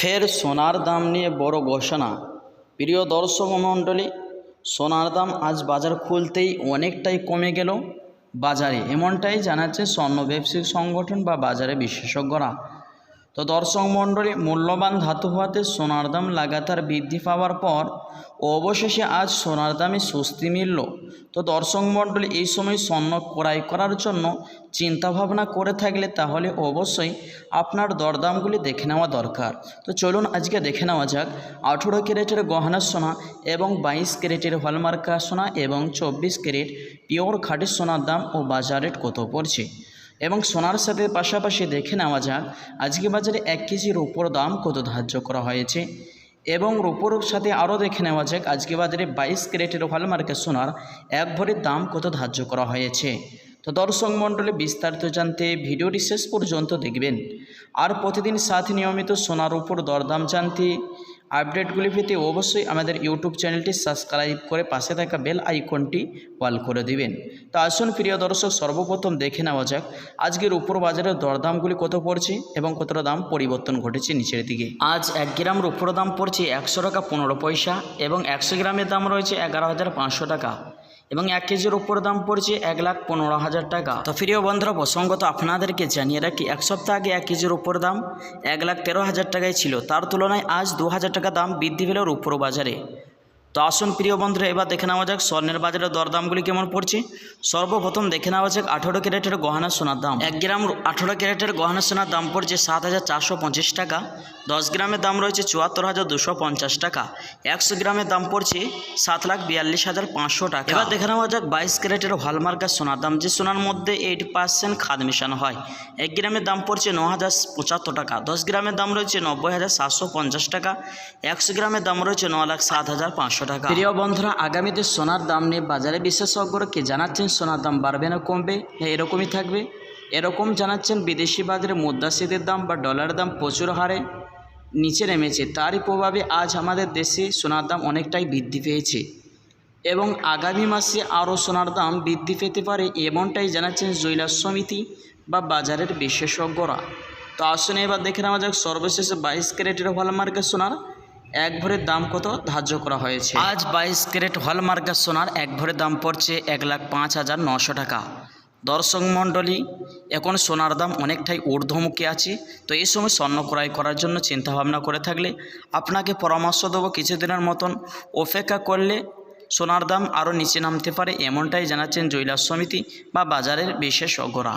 ফের সোনার দাম নিয়ে বড় ঘোষণা। প্রিয় দর্শক মণ্ডলী, সোনার দাম আজ বাজার খুলতেই অনেকটাই কমে গেল বাজারে, এমনটাই জানাচ্ছে স্বর্ণ ব্যবসায়িক সংগঠন বা বাজারে বিশেষজ্ঞরা। তো দর্শক মণ্ডলী, মূল্যবান ধাতু হওয়াতে সোনার দাম লাগাতার বৃদ্ধি পাওয়ার পর অবশেষে আজ সোনার দামে স্বস্তি মিলল। তো দর্শক মণ্ডলী, এই সময় স্বর্ণ ক্রয় করার জন্য চিন্তাভাবনা করে থাকলে তাহলে অবশ্যই আপনার দরদামগুলি দেখে নেওয়া দরকার। তো চলুন আজকে দেখে নেওয়া যাক 18 ক্যারেটের গহনা সোনা এবং 22 ক্যারেটের হলমার্কা সোনা এবং 24 ক্যারেট পিওর খাঁটি সোনার দাম ও বাজার রেট কত পড়ছে, এবং সোনার সাথে পাশাপাশি দেখে নেওয়া যাক আজকে বাজারে 1 কেজি রূপোর দাম কত ধার্য করা হয়েছে, এবং রূপোর সাথে আরও দেখে নেওয়া যাক আজকে বাজারে 22 ক্যারেটের হলমার্কা সোনার 1 ভরির দাম কত ধার্য করা হয়েছে। তো দর্শক মণ্ডলী, বিস্তারিত জানতে ভিডিওটি শেষ পর্যন্ত দেখবেন। আর প্রতিদিন সাথে নিয়মিত সোনার উপর দরদাম জানতে আপডেটগুলি পেতে অবশ্যই আমাদের ইউটিউব চ্যানেলটি সাবস্ক্রাইব করে পাশে থাকা বেল আইকনটি অল করে দিবেন। তো আসুন প্রিয় দর্শক, সর্বপ্রথম দেখে নেওয়া যাক আজকের উপর বাজারের দরদামগুলি কত পড়ছে এবং কতটা দাম পরিবর্তন ঘটেছে নিচের দিকে। আজ 1 গ্রাম রূপোর দাম পড়ছে 100 টাকা 15 পয়সা এবং 100 গ্রামের দাম রয়েছে 11,500 টাকা, এবং 1 কেজির উপর দাম পড়ছে 1,15,000 টাকা। তো প্রিয় বন্ধুরা, প্রসঙ্গত আপনাদেরকে জানিয়ে রাখি, 1 সপ্তাহ আগে 1 কেজির উপর দাম 1,13,000 টাকায় ছিল, তার তুলনায় আজ 2,000 টাকা দাম বৃদ্ধি পেল রূপোর বাজারে। তো আসুন প্রিয় বন্ধুরা, এবার দেখে নেওয়া যাক স্বর্ণের বাজারের দরদামগুলি কেমন পড়ছে। সর্বপ্রথম দেখে নেওয়া যাক 18 ক্যারেটের গহনা সোনার দাম। 1 গ্রাম 18 ক্যারেটের গহনা সোনার দাম পড়ছে 7,450 টাকা। 10 গ্রামের দাম রয়েছে 74,250 টাকা। 100 গ্রামের দাম পড়ছে 7,42,500 টাকা। এবার দেখে নেওয়া যাক 22 ক্যারেটের হলমার্কা সোনার দাম, যে সোনার মধ্যে 80% খাদ মেশানো হয়। 1 গ্রামের দাম পড়ছে 9,075 টাকা। 10 গ্রামের দাম রয়েছে 90,750 টাকা। 100 গ্রামের দাম রয়েছে 9,07,500 টাকা। প্রিয় বন্ধুরা, আগামীতে সোনার দাম নিয়ে বাজারে বিশেষজ্ঞরা কি জানাচ্ছেন, সোনার দাম বাড়বে না কমবে, এরকমই থাকবে, এরকম জানাচ্ছেন। বিদেশি বাজারে মুদ্রাস্ফীতির দাম বা ডলারের দাম প্রচুর হারে নিচে নেমেছে, তারই প্রভাবে আজ আমাদের দেশে সোনার দাম অনেকটাই বৃদ্ধি পেয়েছে এবং আগামী মাসে আরও সোনার দাম বৃদ্ধি পেতে পারে, এমনটাই জানাচ্ছেন জুয়েলার্স সমিতি বা বাজারের বিশেষজ্ঞরা। তো আসুন এবার দেখে নেওয়া যাক সর্বশেষে 22 ক্যারেটের হলমার্কা সোনার 1 ভরির দাম কত ধার্য করা হয়েছে। আজ 22 ক্যারেট হলমার্কা সোনার 1 ভরির দাম পড়ছে 1,05,900 টাকা। দর্শক মণ্ডলী, এখন সোনার দাম অনেকটাই ঊর্ধ্বমুখী আছে। তো এই সময় স্বর্ণ ক্রয় করার জন্য চিন্তাভাবনা করে থাকলে আপনাকে পরামর্শ দেবো কিছুদিনের মতন অপেক্ষা করলে সোনার দাম আরও নিচে নামতে পারে, এমনটাই জানাচ্ছেন জুয়েলার্স সমিতি বা বাজারের বিশেষজ্ঞরা।